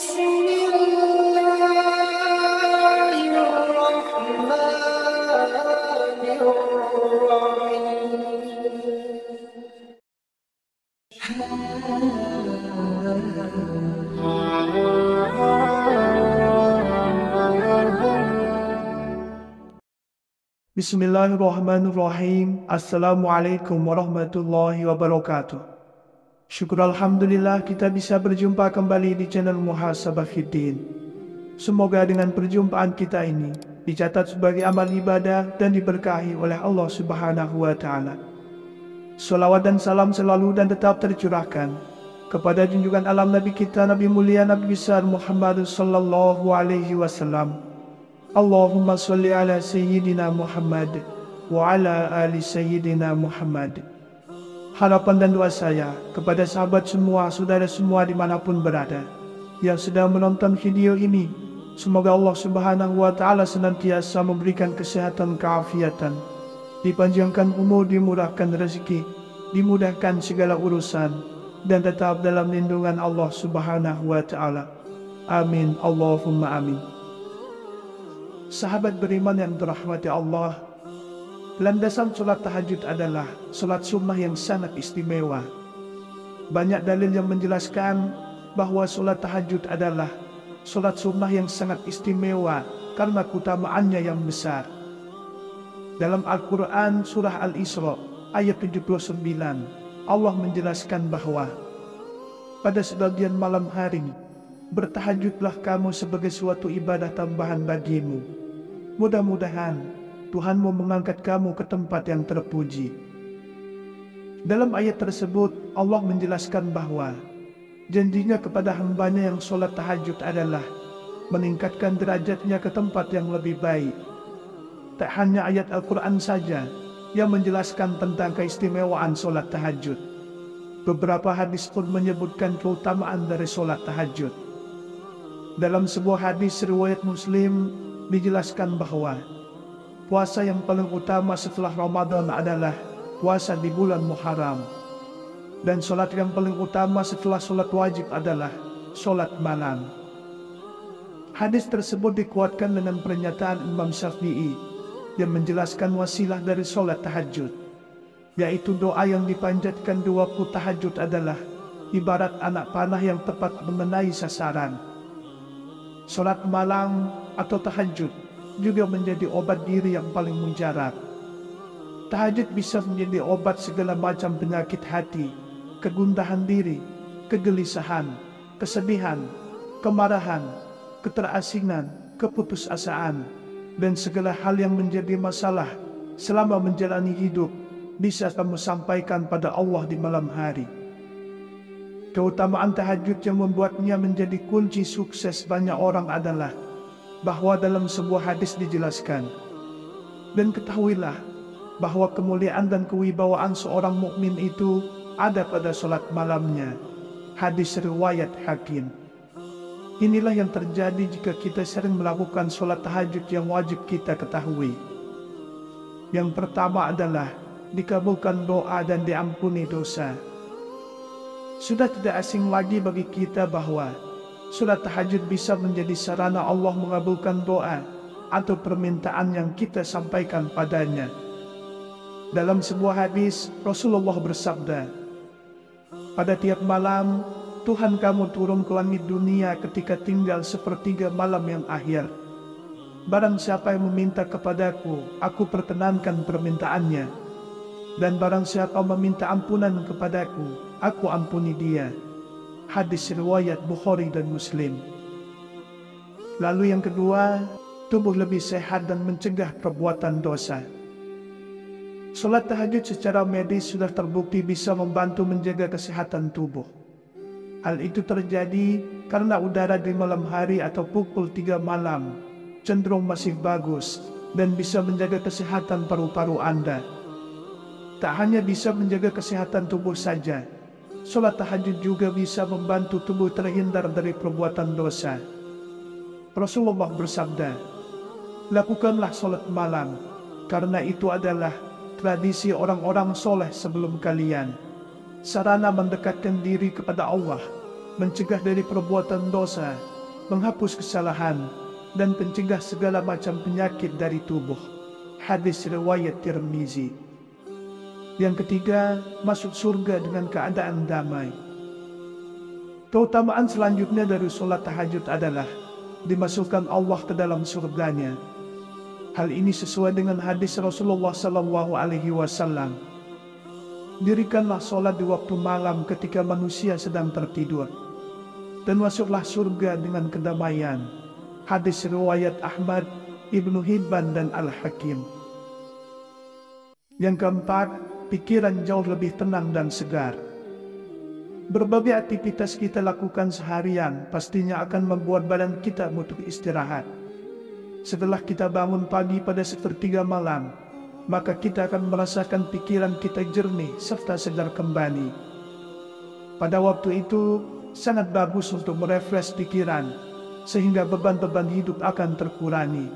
بسم الله الرحمن Bismillahirrahmanirrahim. Assalamualaikum warahmatullahi wabarakatuh. Syukur Alhamdulillah kita bisa berjumpa kembali di channel Muhasabah Fiddin. Semoga dengan perjumpaan kita ini dicatat sebagai amal ibadah dan diberkahi oleh Allah Subhanahu wa Ta'ala. Salawat dan salam selalu dan tetap tercurahkan kepada junjungan alam Nabi kita, Nabi mulia, Nabi besar Muhammad sallallahu alaihi wasallam. Allahumma sholli ala Sayyidina Muhammad wa ala ali Sayyidina Muhammad. Harapan dan doa saya kepada sahabat semua, saudara semua dimanapun berada yang sedang menonton video ini, semoga Allah Subhanahu wa Ta'ala senantiasa memberikan kesehatan, keafiatan, dipanjangkan umur, dimurahkan rezeki, dimudahkan segala urusan, dan tetap dalam lindungan Allah Subhanahu wa Ta'ala. Amin, Allahumma amin. Sahabat beriman yang dirahmati Allah, landasan solat tahajud adalah solat sunnah yang sangat istimewa. Banyak dalil yang menjelaskan bahwa solat tahajud adalah solat sunnah yang sangat istimewa karena keutamaannya yang besar. Dalam Al-Quran surah Al-Isra ayat 79, Allah menjelaskan bahwa pada sebagian malam hari bertahajudlah kamu sebagai suatu ibadah tambahan bagimu. Mudah-mudahan Tuhanmu mengangkat kamu ke tempat yang terpuji. Dalam ayat tersebut Allah menjelaskan bahwa janjinya kepada hambanya yang sholat tahajud adalah meningkatkan derajatnya ke tempat yang lebih baik. Tak hanya ayat Al-Quran saja yang menjelaskan tentang keistimewaan sholat tahajud. Beberapa hadis pun menyebutkan keutamaan dari sholat tahajud. Dalam sebuah hadis riwayat Muslim dijelaskan bahwa puasa yang paling utama setelah Ramadan adalah puasa di bulan Muharram. Dan sholat yang paling utama setelah sholat wajib adalah sholat malam. Hadis tersebut dikuatkan dengan pernyataan Imam Syafi'i yang menjelaskan wasilah dari sholat tahajud, yaitu doa yang dipanjatkan di waktu tahajud adalah ibarat anak panah yang tepat mengenai sasaran. Sholat malam atau tahajud juga menjadi obat diri yang paling mujarab. Tahajud bisa menjadi obat segala macam penyakit hati, kegundahan diri, kegelisahan, kesedihan, kemarahan, keterasingan, keputusasaan, dan segala hal yang menjadi masalah selama menjalani hidup bisa kamu sampaikan pada Allah di malam hari. Keutamaan tahajud yang membuatnya menjadi kunci sukses banyak orang adalah bahwa dalam sebuah hadis dijelaskan, dan ketahuilah bahwa kemuliaan dan kewibawaan seorang mukmin itu ada pada sholat malamnya. Hadis riwayat Hakim. Inilah yang terjadi jika kita sering melakukan sholat tahajud yang wajib kita ketahui. Yang pertama adalah dikabulkan doa dan diampuni dosa. Sudah tidak asing lagi bagi kita bahwa sholat tahajud bisa menjadi sarana Allah mengabulkan doa atau permintaan yang kita sampaikan padanya. Dalam sebuah hadis Rasulullah bersabda, pada tiap malam Tuhan kamu turun ke langit dunia ketika tinggal sepertiga malam yang akhir. Barang siapa yang meminta kepadaku, aku perkenankan permintaannya. Dan barang siapa meminta ampunan kepadaku, aku ampuni dia. Hadis riwayat Bukhari dan Muslim. Lalu yang kedua, tubuh lebih sehat dan mencegah perbuatan dosa. Salat tahajud secara medis sudah terbukti bisa membantu menjaga kesehatan tubuh. Hal itu terjadi karena udara di malam hari atau pukul 3 malam cenderung masih bagus dan bisa menjaga kesehatan paru-paru Anda. Tak hanya bisa menjaga kesehatan tubuh saja, sholat tahajud juga bisa membantu tubuh terhindar dari perbuatan dosa. Rasulullah bersabda, lakukanlah sholat malam, karena itu adalah tradisi orang-orang soleh sebelum kalian. Sarana mendekatkan diri kepada Allah mencegah dari perbuatan dosa, menghapus kesalahan, dan pencegah segala macam penyakit dari tubuh. Hadis riwayat Tirmizi. Yang ketiga, masuk surga dengan keadaan damai. Keutamaan selanjutnya dari sholat tahajud adalah dimasukkan Allah ke dalam surganya. Hal ini sesuai dengan hadis Rasulullah SAW. Dirikanlah sholat di waktu malam ketika manusia sedang tertidur, dan masuklah surga dengan kedamaian. Hadis riwayat Ahmad, Ibnu Hibban, dan Al-Hakim. Yang keempat, pikiran jauh lebih tenang dan segar. Berbagai aktivitas kita lakukan seharian pastinya akan membuat badan kita butuh istirahat. Setelah kita bangun pagi pada sepertiga malam, maka kita akan merasakan pikiran kita jernih serta segar kembali. Pada waktu itu, sangat bagus untuk merefresh pikiran, sehingga beban-beban hidup akan terkurangi.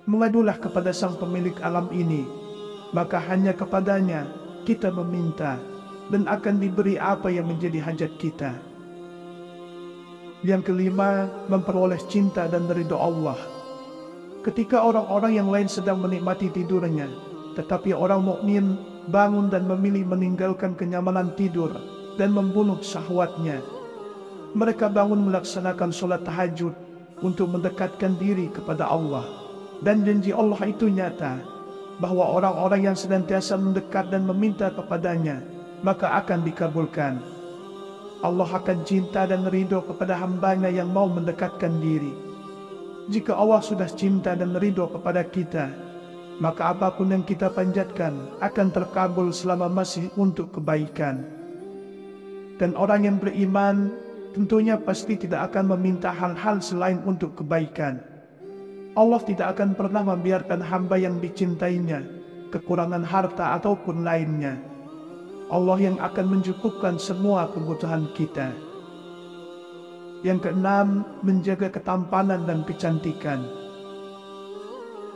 Mengadulah kepada Sang Pemilik alam ini, maka hanya kepadanya kita meminta, dan akan diberi apa yang menjadi hajat kita. Yang kelima, memperoleh cinta dan ridho Allah. Ketika orang-orang yang lain sedang menikmati tidurnya, tetapi orang mukmin bangun dan memilih meninggalkan kenyamanan tidur dan membunuh syahwatnya. Mereka bangun melaksanakan sholat tahajud untuk mendekatkan diri kepada Allah. Dan janji Allah itu nyata, bahwa orang-orang yang senantiasa mendekat dan meminta kepadanya, maka akan dikabulkan. Allah akan cinta dan ridho kepada hambanya yang mau mendekatkan diri. Jika Allah sudah cinta dan ridho kepada kita, maka apapun yang kita panjatkan akan terkabul selama masih untuk kebaikan. Dan orang yang beriman tentunya pasti tidak akan meminta hal-hal selain untuk kebaikan. Allah tidak akan pernah membiarkan hamba yang dicintainya kekurangan harta ataupun lainnya. Allah yang akan mencukupkan semua kebutuhan kita. Yang keenam, menjaga ketampanan dan kecantikan.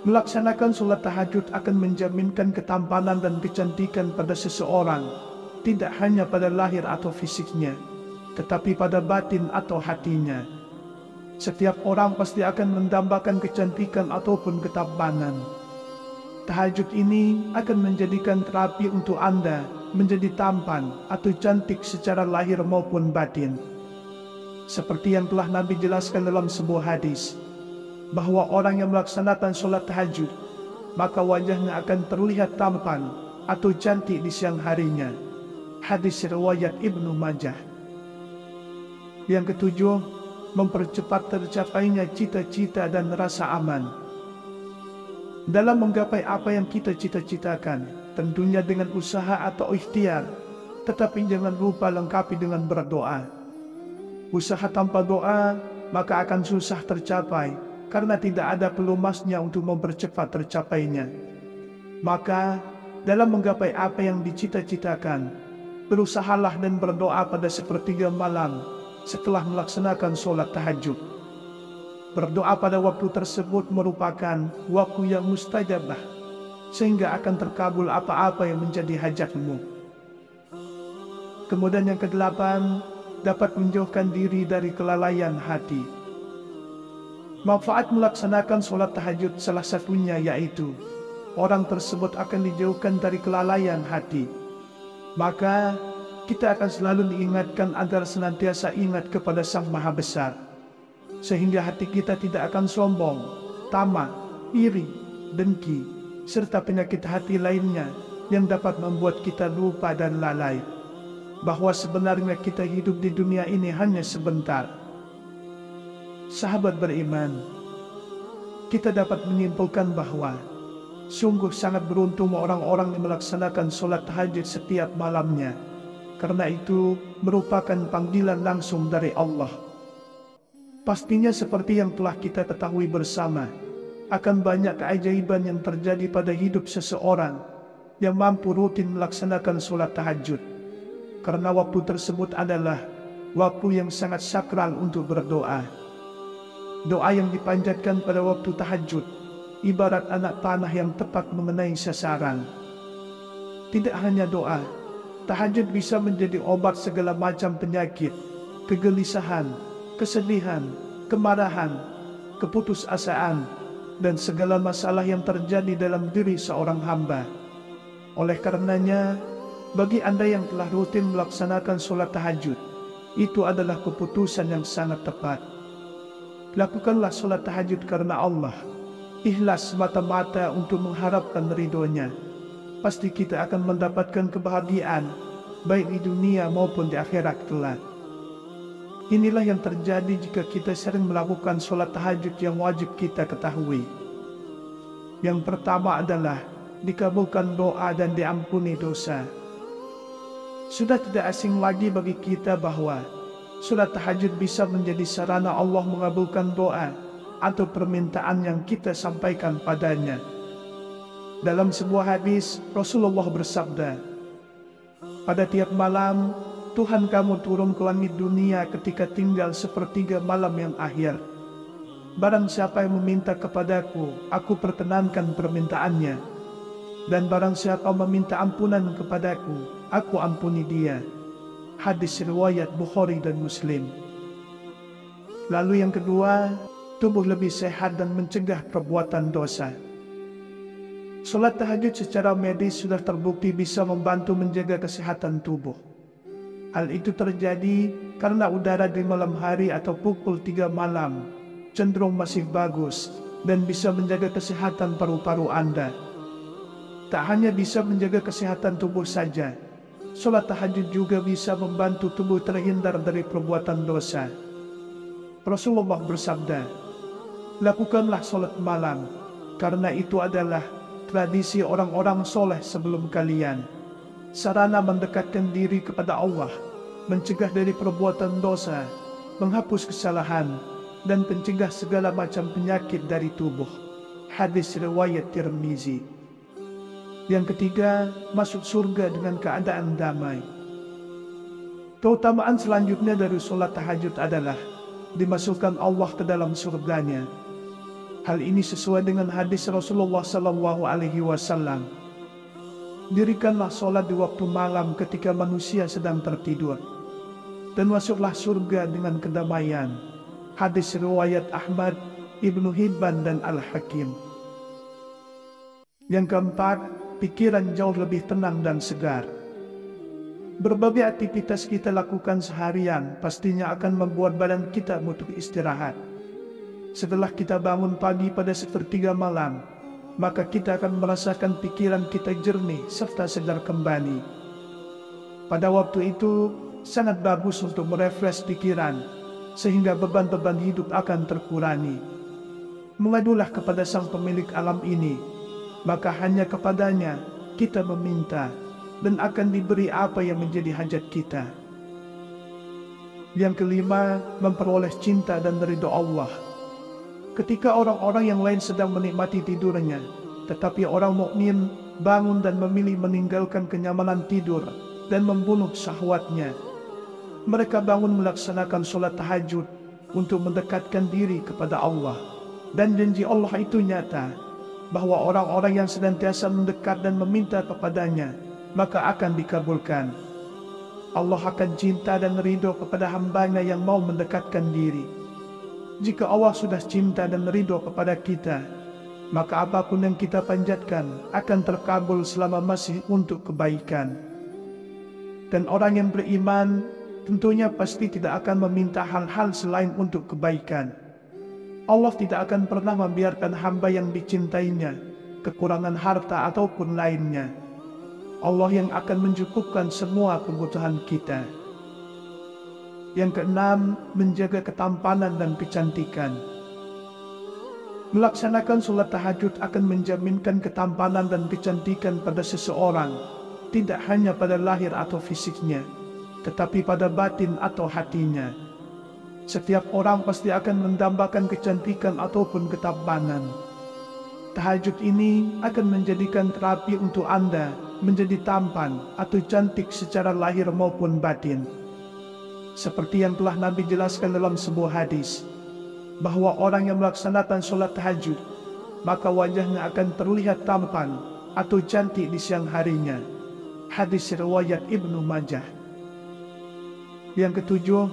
Melaksanakan sholat tahajud akan menjaminkan ketampanan dan kecantikan pada seseorang, tidak hanya pada lahir atau fisiknya, tetapi pada batin atau hatinya. Setiap orang pasti akan mendambakan kecantikan ataupun ketampanan. Tahajud ini akan menjadikan terapi untuk Anda menjadi tampan atau cantik secara lahir maupun batin. Seperti yang telah Nabi jelaskan dalam sebuah hadis, bahwa orang yang melaksanakan sholat tahajud, maka wajahnya akan terlihat tampan atau cantik di siang harinya. Hadis riwayat Ibnu Majah. Yang ketujuh, mempercepat tercapainya cita-cita dan rasa aman. Dalam menggapai apa yang kita cita-citakan, tentunya dengan usaha atau ikhtiar, tetapi jangan lupa lengkapi dengan berdoa. Usaha tanpa doa maka akan susah tercapai, karena tidak ada pelumasnya untuk mempercepat tercapainya. Maka dalam menggapai apa yang dicita-citakan, berusahalah dan berdoa pada sepertiga malam setelah melaksanakan sholat tahajud. Berdoa pada waktu tersebut merupakan waktu yang mustajabah, sehingga akan terkabul apa-apa yang menjadi hajatmu. Kemudian yang kedelapan, dapat menjauhkan diri dari kelalaian hati. Manfaat melaksanakan sholat tahajud salah satunya yaitu orang tersebut akan dijauhkan dari kelalaian hati. Maka kita akan selalu diingatkan agar senantiasa ingat kepada Sang Maha Besar, sehingga hati kita tidak akan sombong, tamak, iri, dengki, serta penyakit hati lainnya yang dapat membuat kita lupa dan lalai, bahwa sebenarnya kita hidup di dunia ini hanya sebentar. Sahabat beriman, kita dapat menyimpulkan bahwa sungguh sangat beruntung orang-orang yang melaksanakan sholat tahajud setiap malamnya, karena itu merupakan panggilan langsung dari Allah. Pastinya seperti yang telah kita ketahui bersama, akan banyak keajaiban yang terjadi pada hidup seseorang yang mampu rutin melaksanakan sholat tahajud. Karena waktu tersebut adalah waktu yang sangat sakral untuk berdoa. Doa yang dipanjatkan pada waktu tahajud ibarat anak panah yang tepat mengenai sasaran. Tidak hanya doa, tahajud bisa menjadi obat segala macam penyakit, kegelisahan, kesedihan, kemarahan, keputusasaan, dan segala masalah yang terjadi dalam diri seorang hamba. Oleh karenanya, bagi Anda yang telah rutin melaksanakan sholat tahajud, itu adalah keputusan yang sangat tepat. Lakukanlah sholat tahajud karena Allah, ikhlas semata-mata untuk mengharapkan ridhonya. Pasti kita akan mendapatkan kebahagiaan, baik di dunia maupun di akhirat kelak. Inilah yang terjadi jika kita sering melakukan sholat tahajud yang wajib kita ketahui. Yang pertama adalah dikabulkan doa dan diampuni dosa. Sudah tidak asing lagi bagi kita bahwa sholat tahajud bisa menjadi sarana Allah mengabulkan doa atau permintaan yang kita sampaikan padanya. Dalam sebuah hadis, Rasulullah bersabda, "Pada tiap malam, Tuhan kamu turun ke langit dunia ketika tinggal sepertiga malam yang akhir. Barang siapa yang meminta kepadaku, aku perkenankan permintaannya. Dan barang siapa meminta ampunan kepadaku, aku ampuni dia." Hadis riwayat Bukhari dan Muslim. Lalu yang kedua, tubuh lebih sehat dan mencegah perbuatan dosa. Sholat tahajud secara medis sudah terbukti bisa membantu menjaga kesehatan tubuh. Hal itu terjadi karena udara di malam hari atau pukul 3 malam cenderung masih bagus dan bisa menjaga kesehatan paru-paru Anda. Tak hanya bisa menjaga kesehatan tubuh saja, sholat tahajud juga bisa membantu tubuh terhindar dari perbuatan dosa. Rasulullah bersabda, "Lakukanlah sholat malam, karena itu adalah tradisi orang-orang soleh sebelum kalian. Sarana mendekatkan diri kepada Allah, mencegah dari perbuatan dosa, menghapus kesalahan, dan mencegah segala macam penyakit dari tubuh." Hadis riwayat Tirmizi. Yang ketiga, masuk surga dengan keadaan damai. Keutamaan selanjutnya dari sholat tahajud adalah dimasukkan Allah ke dalam surganya. Hal ini sesuai dengan hadis Rasulullah SAW. Dirikanlah sholat di waktu malam ketika manusia sedang tertidur, dan masuklah surga dengan kedamaian. Hadis riwayat Ahmad, Ibnu Hibban, dan Al-Hakim. Yang keempat, pikiran jauh lebih tenang dan segar. Berbagai aktivitas kita lakukan seharian pastinya akan membuat badan kita butuh istirahat. Setelah kita bangun pagi pada sepertiga malam, maka kita akan merasakan pikiran kita jernih serta segar kembali. Pada waktu itu, sangat bagus untuk merefresh pikiran, sehingga beban-beban hidup akan terkurangi. Mengadulah kepada Sang Pemilik alam ini, maka hanya kepadanya kita meminta, dan akan diberi apa yang menjadi hajat kita. Yang kelima, memperoleh cinta dan ridho Allah. Ketika orang-orang yang lain sedang menikmati tidurnya, tetapi orang mukmin bangun dan memilih meninggalkan kenyamanan tidur dan membunuh syahwatnya. Mereka bangun melaksanakan sholat tahajud untuk mendekatkan diri kepada Allah. Dan janji Allah itu nyata, bahwa orang-orang yang senantiasa mendekat dan meminta kepadanya, maka akan dikabulkan. Allah akan cinta dan ridho kepada hambanya yang mau mendekatkan diri. Jika Allah sudah cinta dan ridho kepada kita, maka apapun yang kita panjatkan akan terkabul selama masih untuk kebaikan. Dan orang yang beriman tentunya pasti tidak akan meminta hal-hal selain untuk kebaikan. Allah tidak akan pernah membiarkan hamba yang dicintainya kekurangan harta ataupun lainnya. Allah yang akan mencukupkan semua kebutuhan kita. Yang keenam, menjaga ketampanan dan kecantikan. Melaksanakan sholat tahajud akan menjaminkan ketampanan dan kecantikan pada seseorang, tidak hanya pada lahir atau fisiknya, tetapi pada batin atau hatinya. Setiap orang pasti akan mendambakan kecantikan ataupun ketampanan. Tahajud ini akan menjadikan terapi untuk Anda menjadi tampan atau cantik secara lahir maupun batin. Seperti yang telah Nabi jelaskan dalam sebuah hadis, bahwa orang yang melaksanakan sholat tahajud, maka wajahnya akan terlihat tampan atau cantik di siang harinya. Hadis riwayat Ibnu Majah. Yang ketujuh,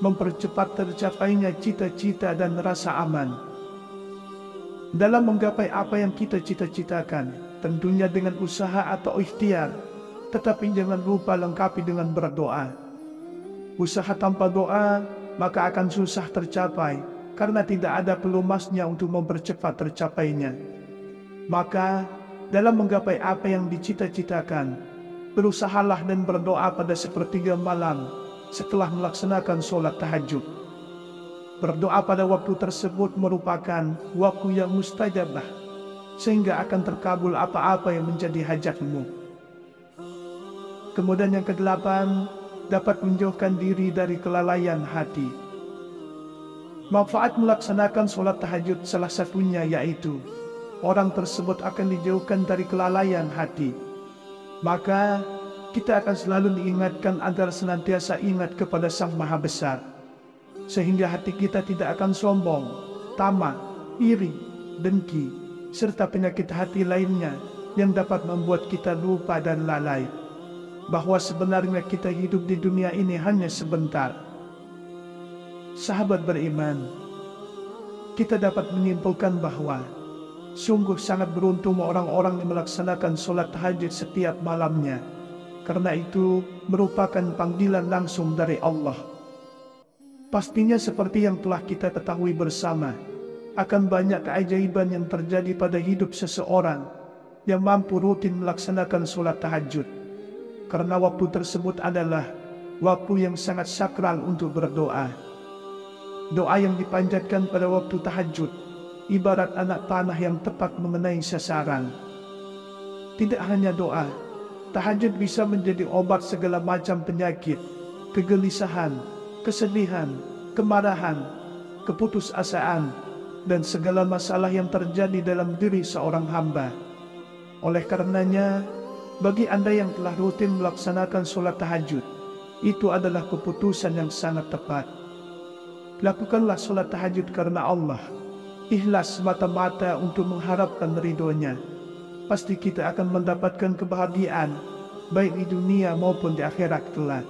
mempercepat tercapainya cita-cita dan rasa aman. Dalam menggapai apa yang kita cita-citakan, tentunya dengan usaha atau ikhtiar, tetapi jangan lupa lengkapi dengan berdoa. Usaha tanpa doa, maka akan susah tercapai, karena tidak ada pelumasnya untuk mempercepat tercapainya. Maka, dalam menggapai apa yang dicita-citakan, berusahalah dan berdoa pada sepertiga malam setelah melaksanakan sholat tahajud. Berdoa pada waktu tersebut merupakan waktu yang mustajabah, sehingga akan terkabul apa-apa yang menjadi hajatmu. Kemudian yang kedelapan, dapat menjauhkan diri dari kelalaian hati. Manfaat melaksanakan sholat tahajud salah satunya yaitu orang tersebut akan dijauhkan dari kelalaian hati. Maka kita akan selalu diingatkan agar senantiasa ingat kepada Sang Maha Besar, sehingga hati kita tidak akan sombong, tamak, iri, dengki, serta penyakit hati lainnya yang dapat membuat kita lupa dan lalai bahwa sebenarnya kita hidup di dunia ini hanya sebentar. Sahabat beriman, kita dapat menyimpulkan bahwa sungguh sangat beruntung orang-orang yang melaksanakan sholat tahajud setiap malamnya, karena itu merupakan panggilan langsung dari Allah. Pastinya seperti yang telah kita ketahui bersama, akan banyak keajaiban yang terjadi pada hidup seseorang yang mampu rutin melaksanakan sholat tahajud, karena waktu tersebut adalah waktu yang sangat sakral untuk berdoa. Doa yang dipanjatkan pada waktu tahajud ibarat anak panah yang tepat mengenai sasaran. Tidak hanya doa, tahajud bisa menjadi obat segala macam penyakit, kegelisahan, kesedihan, kemarahan, keputusasaan, dan segala masalah yang terjadi dalam diri seorang hamba. Oleh karenanya, bagi Anda yang telah rutin melaksanakan sholat tahajud, itu adalah keputusan yang sangat tepat. Lakukanlah sholat tahajud karena Allah, ikhlas semata-mata untuk mengharapkan ridhonya. Pasti kita akan mendapatkan kebahagiaan, baik di dunia maupun di akhirat kelak.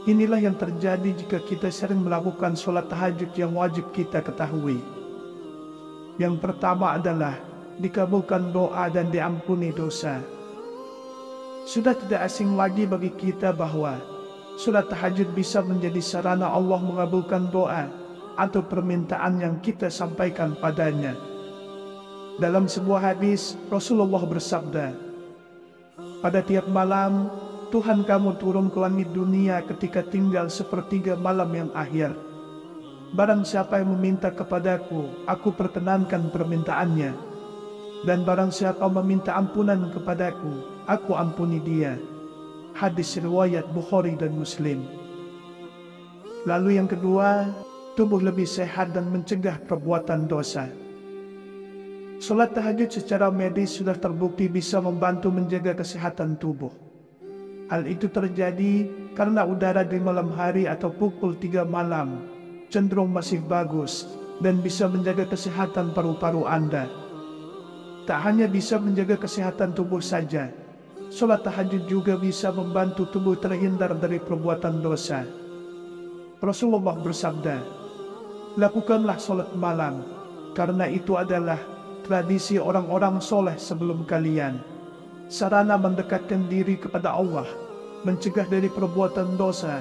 Inilah yang terjadi jika kita sering melakukan sholat tahajud yang wajib kita ketahui. Yang pertama adalah dikabulkan doa dan diampuni dosa. Sudah tidak asing lagi bagi kita bahwa sholat tahajud bisa menjadi sarana Allah mengabulkan doa atau permintaan yang kita sampaikan padanya. Dalam sebuah hadis, Rasulullah bersabda, "Pada tiap malam, Tuhan kamu turun ke langit dunia ketika tinggal sepertiga malam yang akhir. Barang siapa yang meminta kepadaku, aku perkenankan permintaannya. Dan barang siapa meminta ampunan kepadaku, aku ampuni dia." Hadis riwayat Bukhari dan Muslim. Lalu yang kedua, tubuh lebih sehat dan mencegah perbuatan dosa. Sholat tahajud secara medis sudah terbukti bisa membantu menjaga kesehatan tubuh. Hal itu terjadi karena udara di malam hari atau pukul 3 malam cenderung masih bagus dan bisa menjaga kesehatan paru-paru Anda. Tak hanya bisa menjaga kesehatan tubuh saja, sholat tahajud juga bisa membantu tubuh terhindar dari perbuatan dosa. Rasulullah bersabda, "Lakukanlah sholat malam, karena itu adalah tradisi orang-orang soleh sebelum kalian. Sarana mendekatkan diri kepada Allah, mencegah dari perbuatan dosa,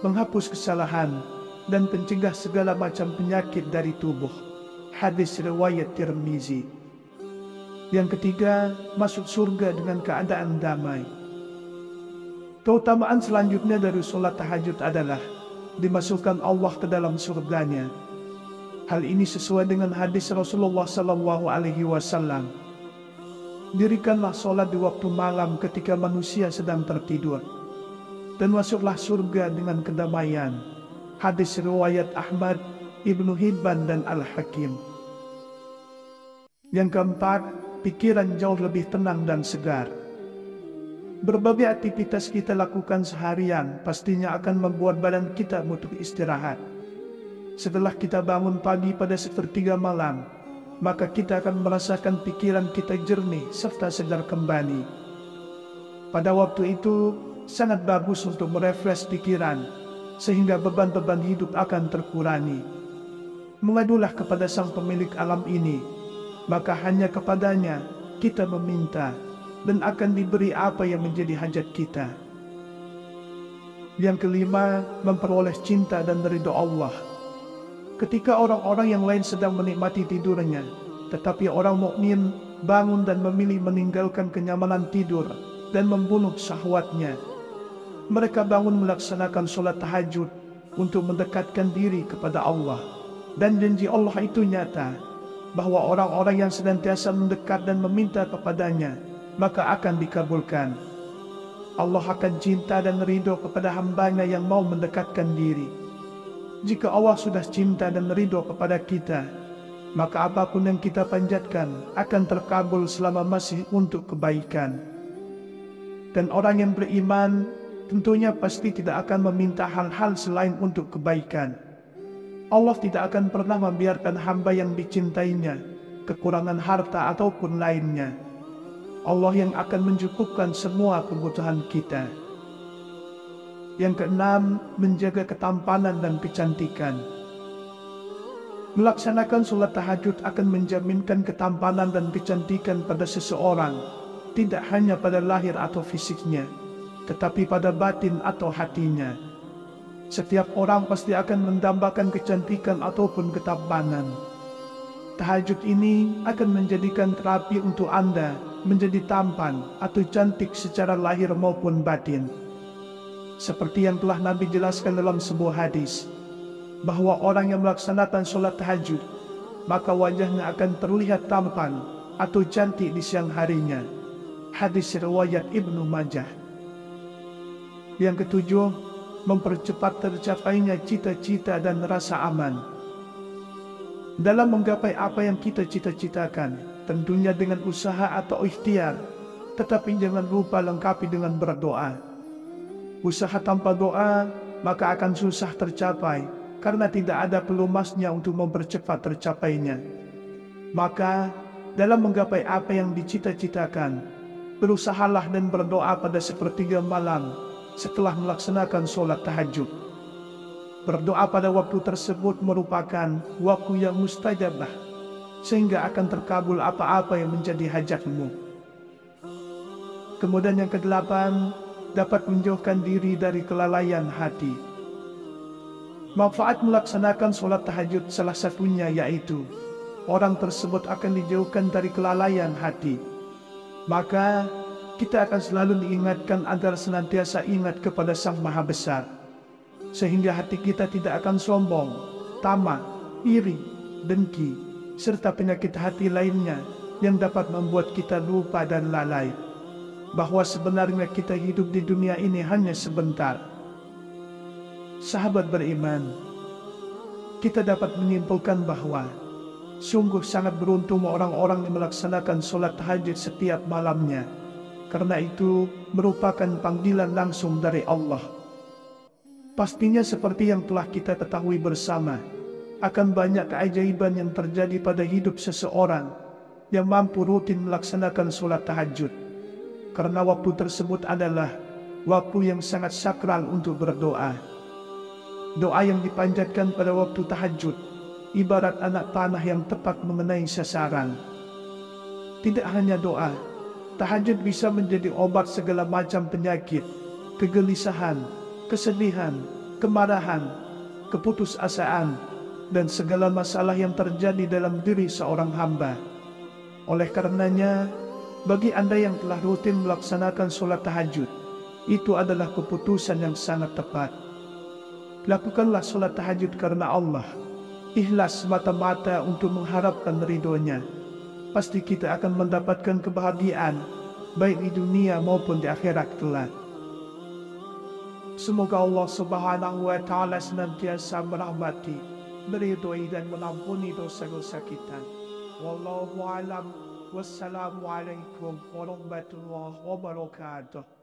menghapus kesalahan, dan mencegah segala macam penyakit dari tubuh." Hadis riwayat Tirmizi. Yang ketiga, masuk surga dengan keadaan damai. Keutamaan selanjutnya dari sholat tahajud adalah dimasukkan Allah ke dalam surganya. Hal ini sesuai dengan hadis Rasulullah SAW. Dirikanlah sholat di waktu malam ketika manusia sedang tertidur, dan masuklah surga dengan kedamaian. Hadis riwayat Ahmad, Ibnu Hibban, dan Al-Hakim. Yang keempat, pikiran jauh lebih tenang dan segar. Berbagai aktivitas kita lakukan seharian pastinya akan membuat badan kita butuh istirahat. Setelah kita bangun pagi pada sepertiga malam, maka kita akan merasakan pikiran kita jernih serta segar kembali. Pada waktu itu sangat bagus untuk merefresh pikiran, sehingga beban-beban hidup akan terkurangi. Mengadulah kepada Sang Pemilik alam ini, maka hanya kepadanya kita meminta, dan akan diberi apa yang menjadi hajat kita. Yang kelima, memperoleh cinta dan ridho Allah. Ketika orang-orang yang lain sedang menikmati tidurnya, tetapi orang mukmin bangun dan memilih meninggalkan kenyamanan tidur dan membunuh syahwatnya. Mereka bangun melaksanakan sholat tahajud untuk mendekatkan diri kepada Allah. Dan janji Allah itu nyata, bahwa orang-orang yang senantiasa mendekat dan meminta kepadanya, maka akan dikabulkan. Allah akan cinta dan ridho kepada hambanya yang mau mendekatkan diri. Jika Allah sudah cinta dan ridho kepada kita, maka apapun yang kita panjatkan akan terkabul selama masih untuk kebaikan. Dan orang yang beriman tentunya pasti tidak akan meminta hal-hal selain untuk kebaikan. Allah tidak akan pernah membiarkan hamba yang dicintainya kekurangan harta ataupun lainnya. Allah yang akan mencukupkan semua kebutuhan kita. Yang keenam, menjaga ketampanan dan kecantikan. Melaksanakan sholat tahajud akan menjaminkan ketampanan dan kecantikan pada seseorang, tidak hanya pada lahir atau fisiknya, tetapi pada batin atau hatinya. Setiap orang pasti akan mendambakan kecantikan ataupun ketampanan. Tahajud ini akan menjadikan terapi untuk Anda menjadi tampan atau cantik secara lahir maupun batin. Seperti yang telah Nabi jelaskan dalam sebuah hadis, bahwa orang yang melaksanakan sholat tahajud, maka wajahnya akan terlihat tampan atau cantik di siang harinya. Hadis riwayat Ibnu Majah. Yang ketujuh, mempercepat tercapainya cita-cita dan rasa aman. Dalam menggapai apa yang kita cita-citakan, tentunya dengan usaha atau ikhtiar, tetapi jangan lupa lengkapi dengan berdoa. Usaha tanpa doa, maka akan susah tercapai, karena tidak ada pelumasnya untuk mempercepat tercapainya. Maka, dalam menggapai apa yang dicita-citakan, berusahalah dan berdoa pada sepertiga malam, setelah melaksanakan sholat tahajud. Berdoa pada waktu tersebut merupakan waktu yang mustajabah, sehingga akan terkabul apa-apa yang menjadi hajatmu. Kemudian yang kedelapan, dapat menjauhkan diri dari kelalaian hati. Manfaat melaksanakan sholat tahajud salah satunya yaitu, orang tersebut akan dijauhkan dari kelalaian hati. Maka, kita akan selalu diingatkan agar senantiasa ingat kepada Sang Maha Besar, sehingga hati kita tidak akan sombong, tamak, iri, dengki, serta penyakit hati lainnya yang dapat membuat kita lupa dan lalai, bahwa sebenarnya kita hidup di dunia ini hanya sebentar. Sahabat beriman, kita dapat menyimpulkan bahwa sungguh sangat beruntung orang-orang yang melaksanakan sholat tahajud setiap malamnya, karena itu merupakan panggilan langsung dari Allah. Pastinya seperti yang telah kita ketahui bersama, akan banyak keajaiban yang terjadi pada hidup seseorang yang mampu rutin melaksanakan sholat tahajud, karena waktu tersebut adalah waktu yang sangat sakral untuk berdoa. Doa yang dipanjatkan pada waktu tahajud ibarat anak panah yang tepat mengenai sasaran. Tidak hanya doa, tahajud bisa menjadi obat segala macam penyakit, kegelisahan, kesedihan, kemarahan, keputusasaan, dan segala masalah yang terjadi dalam diri seorang hamba. Oleh karenanya, bagi Anda yang telah rutin melaksanakan sholat tahajud, itu adalah keputusan yang sangat tepat. Lakukanlah sholat tahajud karena Allah, ikhlas semata-mata untuk mengharapkan ridhonya. Pasti kita akan mendapatkan kebahagiaan, baik di dunia maupun di akhirat kelak. Semoga Allah Subhanahu wa Ta'ala senantiasa merahmati, meridhoi dan mengampuni dosa-dosa kita. Wallahu a'lam. Wassalamualaikum warahmatullahi wabarakatuh.